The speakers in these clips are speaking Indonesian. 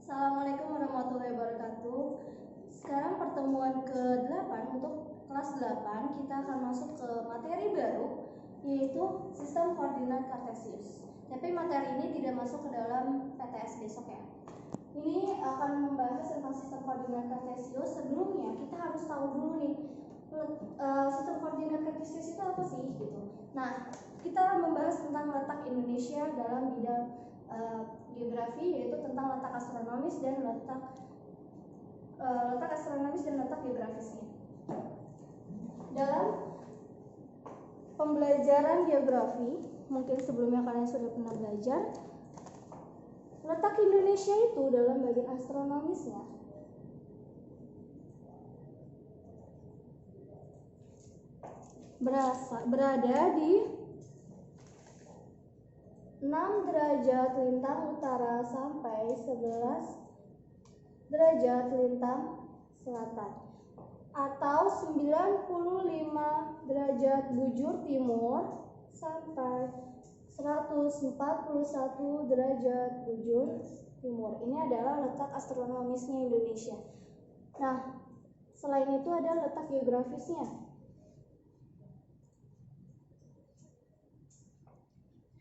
Assalamualaikum warahmatullahi wabarakatuh. Sekarang pertemuan ke-8 untuk kelas 8 kita akan masuk ke materi baru, yaitu sistem koordinat kartesius. Tapi materi ini tidak masuk ke dalam PTS besok ya. Ini akan membahas tentang sistem koordinat kartesius. Sebelumnya kita harus tahu dulu nih, sistem koordinat kartesius itu apa sih gitu. Nah, kita akan membahas tentang letak Indonesia dalam bidang geografi, yaitu tentang letak astronomis dan letak geografisnya. Dalam pembelajaran geografi, mungkin sebelumnya kalian sudah pernah belajar, letak Indonesia itu dalam bagian astronomisnya berada di 6 derajat lintang utara sampai 11 derajat lintang selatan, atau 95 derajat bujur timur sampai 141 derajat bujur timur. Ini adalah letak astronomisnya Indonesia. Nah, selain itu ada letak geografisnya.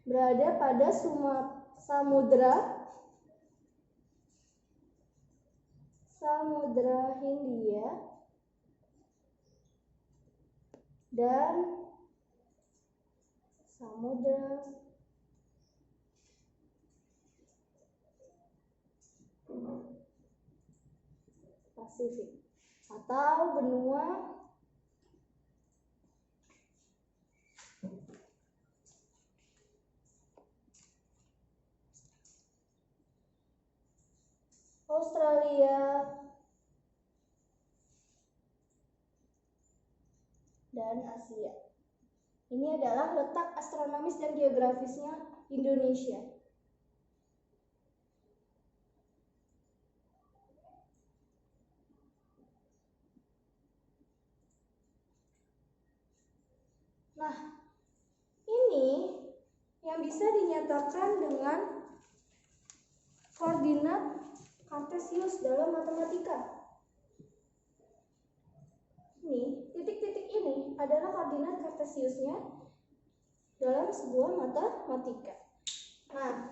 Berada pada Samudra Hindia dan Samudra Pasifik atau benua Australia dan Asia. Ini adalah letak astronomis dan geografisnya Indonesia. Nah, ini yang bisa dinyatakan dengan koordinat kartesius dalam matematika. Ini, titik-titik ini adalah koordinat kartesiusnya dalam sebuah matematika. Nah,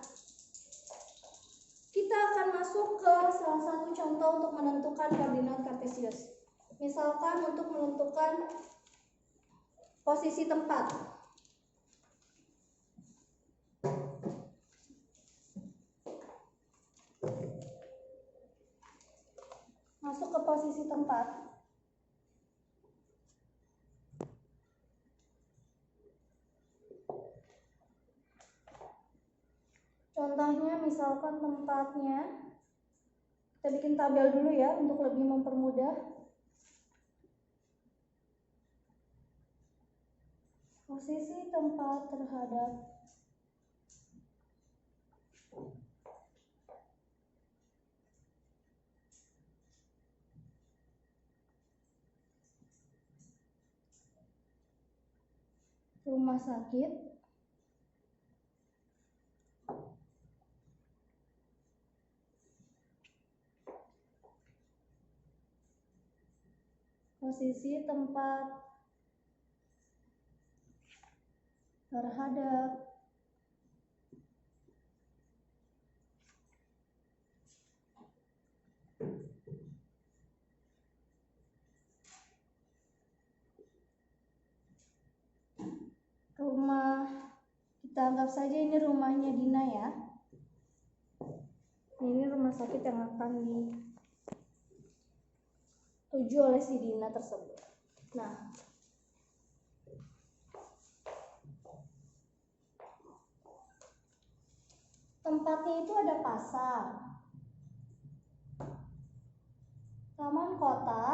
kita akan masuk ke salah satu contoh untuk menentukan koordinat kartesius. Misalkan untuk menentukan posisi tempat. Masuk ke posisi tempat. Contohnya misalkan tempatnya, kita bikin tabel dulu ya untuk lebih mempermudah. Posisi tempat terhadap rumah sakit posisi tempat terhadap rumah, kita anggap saja ini rumahnya Dina ya. Ini rumah sakit yang akan dituju oleh si Dina tersebut. Nah, tempatnya itu ada pasar, taman kota,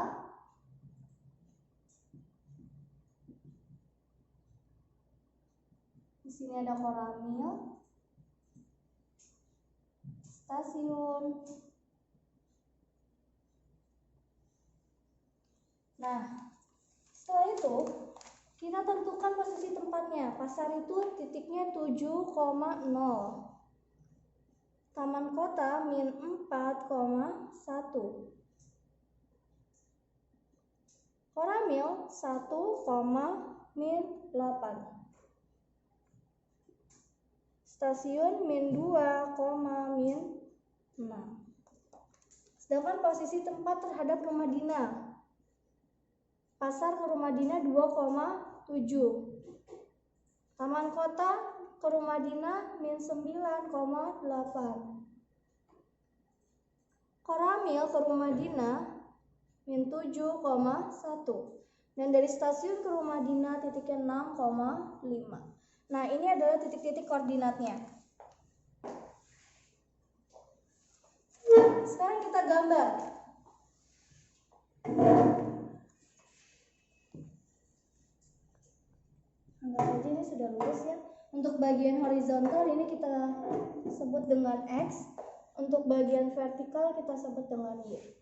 di sini ada koramil, stasiun. Nah, setelah itu kita tentukan posisi tempatnya. Pasar itu titiknya 7,0. Taman Taman Kota min 4,1. Koramil 1, min 8. Stasiun min 2, min 6. Sedangkan posisi tempat terhadap rumah Dina. Pasar ke rumah Dina 2,7. Taman Kota ke rumah Dina min 9,8. Koramil ke rumah Dina min 7,1. Dan dari stasiun ke rumah Dina titiknya 6,5. Nah, ini adalah titik-titik koordinatnya. Sekarang kita gambar. Anggap aja ini sudah lurus ya. Untuk bagian horizontal ini kita sebut dengan X. Untuk bagian vertikal kita sebut dengan Y.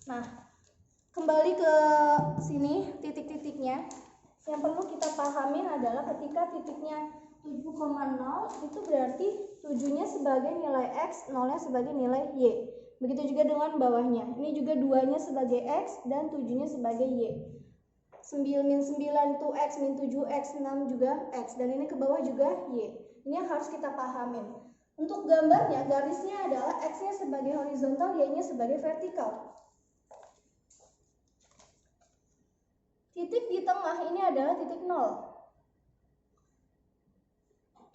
Nah, kembali ke sini titik-titiknya. Yang perlu kita pahamin adalah ketika titiknya 7,0 itu berarti 7-nya sebagai nilai X, 0-nya sebagai nilai Y. Begitu juga dengan bawahnya. Ini juga 2-nya sebagai X dan 7-nya sebagai Y. 9 itu X, min 7X, 6 juga X. Dan ini ke bawah juga Y. Ini yang harus kita pahamin. Untuk gambarnya, garisnya adalah X-nya sebagai horizontal, Y-nya sebagai vertikal. Titik di tengah ini adalah titik 0.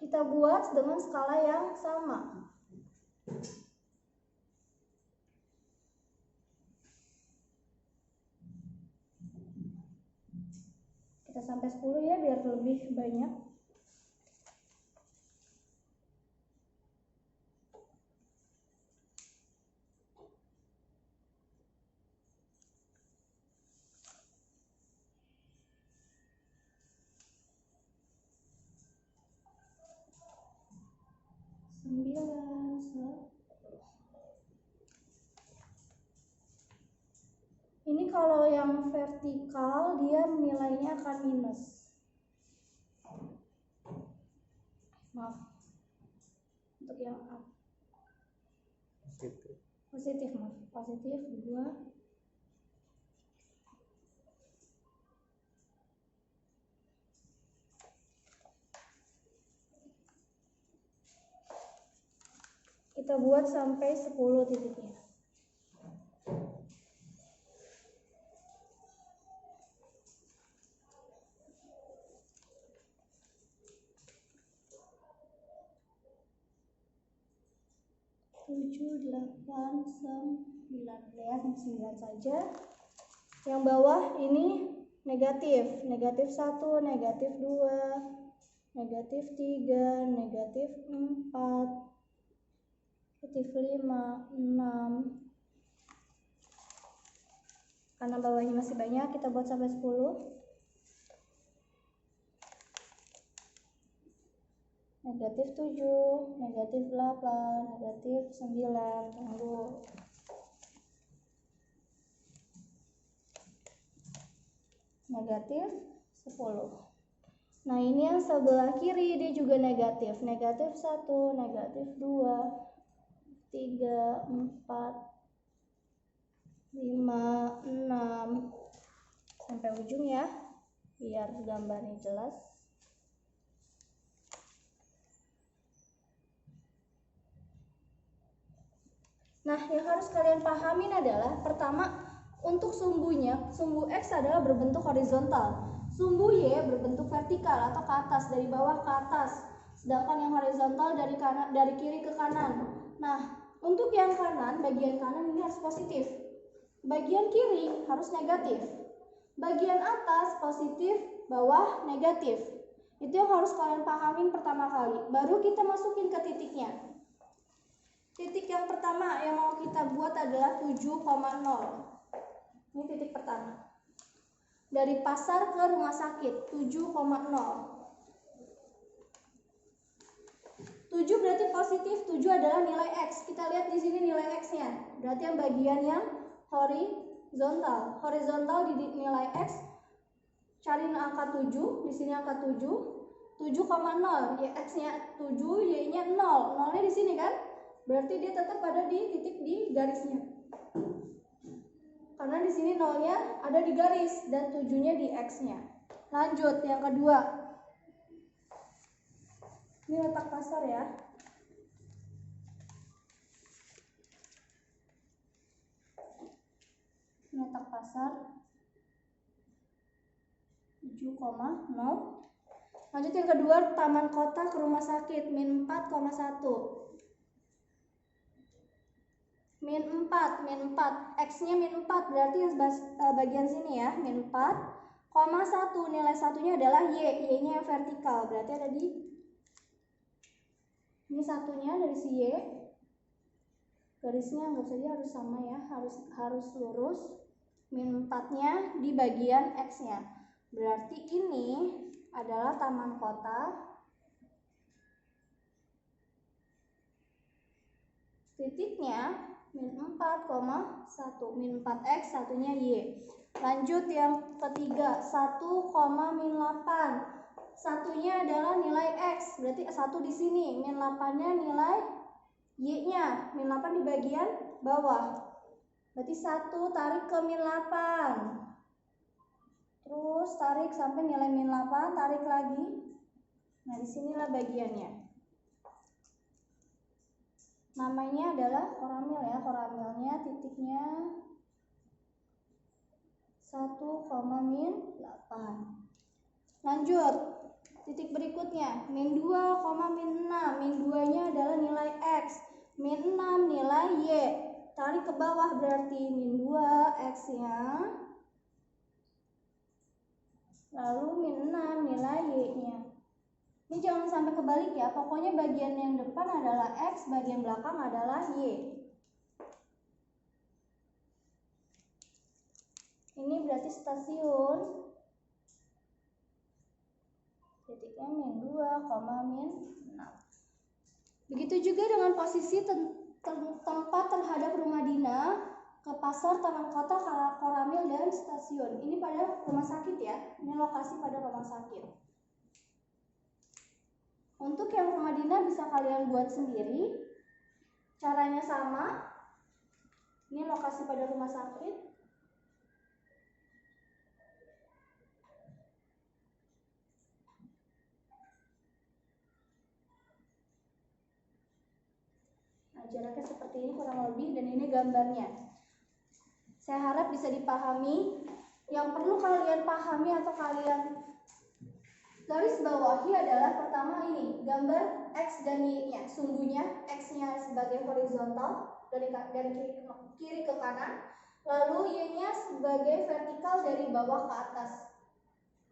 Kita buat dengan skala yang sama. Kita sampai 10 ya biar lebih banyak. Ini kalau yang vertikal dia nilainya akan minus. Maaf. Untuk yang up. Positif, maaf. Positif 2. Kita buat sampai 10 titiknya. Tujuh, 8, 9. Lihat 9 saja. Yang bawah ini negatif. Negatif 1, negatif 2, negatif 3, negatif 4. Negatif 5, 6. Karena bawahnya masih banyak, kita buat sampai 10. Negatif 7, negatif 8, negatif 9. Tunggu. Negatif 10. Nah, ini yang sebelah kiri dia juga negatif. Negatif 1, negatif 2, 3, 4, 5, 6 sampai ujung ya, biar gambarnya jelas. Nah, yang harus kalian pahamin adalah pertama, untuk sumbunya, sumbu X adalah berbentuk horizontal, sumbu Y berbentuk vertikal atau ke atas, dari bawah ke atas. Sedangkan yang horizontal dari kiri ke kanan. Nah, untuk yang kanan, bagian kanan ini harus positif. Bagian kiri harus negatif. Bagian atas positif, bawah negatif. Itu yang harus kalian pahamin pertama kali. Baru kita masukin ke titiknya. Titik yang pertama yang mau kita buat adalah 7,0. Ini titik pertama. Dari pasar ke rumah sakit, 7,0. 7 berarti positif, 7 adalah nilai X. Kita lihat di sini nilai X-nya. Berarti yang bagian yang horizontal. Horizontal di nilai X. Cari angka 7, di sini angka 7. 7,0, x-nya 7, y-nya 0. 0-nya di sini kan? Berarti dia tetap ada di titik di garisnya. Karena di sini 0-nya ada di garis dan 7-nya di x-nya. Lanjut yang kedua. Ini letak pasar ya. Letak pasar 7,0. Lanjut yang kedua, taman kota ke rumah sakit min 4,1. Min 4, x-nya min 4, berarti bagian sini ya, min 4,1. Nilai satunya adalah y-nya yang vertikal, berarti ada di ini satunya dari si y. Garisnya anggap saja harus sama ya, harus lurus. Min 4-nya di bagian x-nya. Berarti ini adalah taman kota. Titiknya min 4,1. Min 4x, satunya y. Lanjut yang ketiga, 1,-8. Satunya adalah nilai x, berarti 1 di sini. Min 8-nya nilai y-nya. Min 8 di bagian bawah. Berarti 1 tarik ke min 8. Terus tarik sampai nilai min 8, tarik lagi. Nah, disinilah bagiannya. Namanya adalah koramil ya. Koramilnya titiknya 1,-8. Lanjut. Titik berikutnya, min 2,-6. Min 2-nya adalah nilai x. Min 6 nilai y. Tarik ke bawah berarti min 2 x-nya. Lalu min 6 nilai y-nya. Ini jangan sampai kebalik ya. Pokoknya bagian yang depan adalah x, bagian belakang adalah y. Ini berarti stasiun. Titiknya min 2,-6. Begitu juga dengan posisi tempat terhadap rumah Dina, ke pasar, taman kota, koramil, dan stasiun. Ini pada rumah sakit ya. Ini lokasi pada rumah sakit. Untuk yang rumah Dina bisa kalian buat sendiri. Caranya sama. Ini lokasi pada rumah sakit. Jaraknya seperti ini kurang lebih, dan ini gambarnya. Saya harap bisa dipahami. Yang perlu kalian pahami atau kalian garis bawahi adalah pertama ini gambar x dan y-nya. Sungguhnya x-nya sebagai horizontal dari kiri ke kanan, lalu y-nya sebagai vertikal dari bawah ke atas.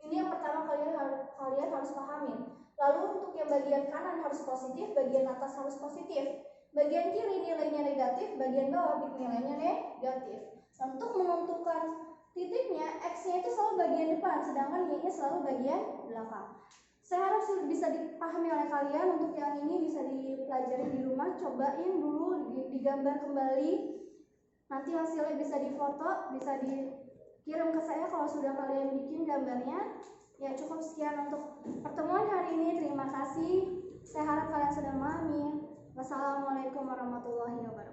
Ini yang pertama kalian harus pahami. Lalu untuk yang bagian kanan harus positif, bagian atas harus positif. Bagian kiri nilainya negatif, bagian bawah nilainya negatif. Untuk menentukan titiknya, x-nya itu selalu bagian depan, sedangkan y-nya selalu bagian belakang. Saya harap sudah bisa dipahami oleh kalian. Untuk yang ini bisa dipelajari di rumah, cobain dulu, digambar kembali. Nanti hasilnya bisa difoto, bisa dikirim ke saya kalau sudah kalian bikin gambarnya. Ya, cukup sekian untuk pertemuan hari ini. Terima kasih. Saya harap kalian sudah memahami. Wassalamualaikum warahmatullahi wabarakatuh.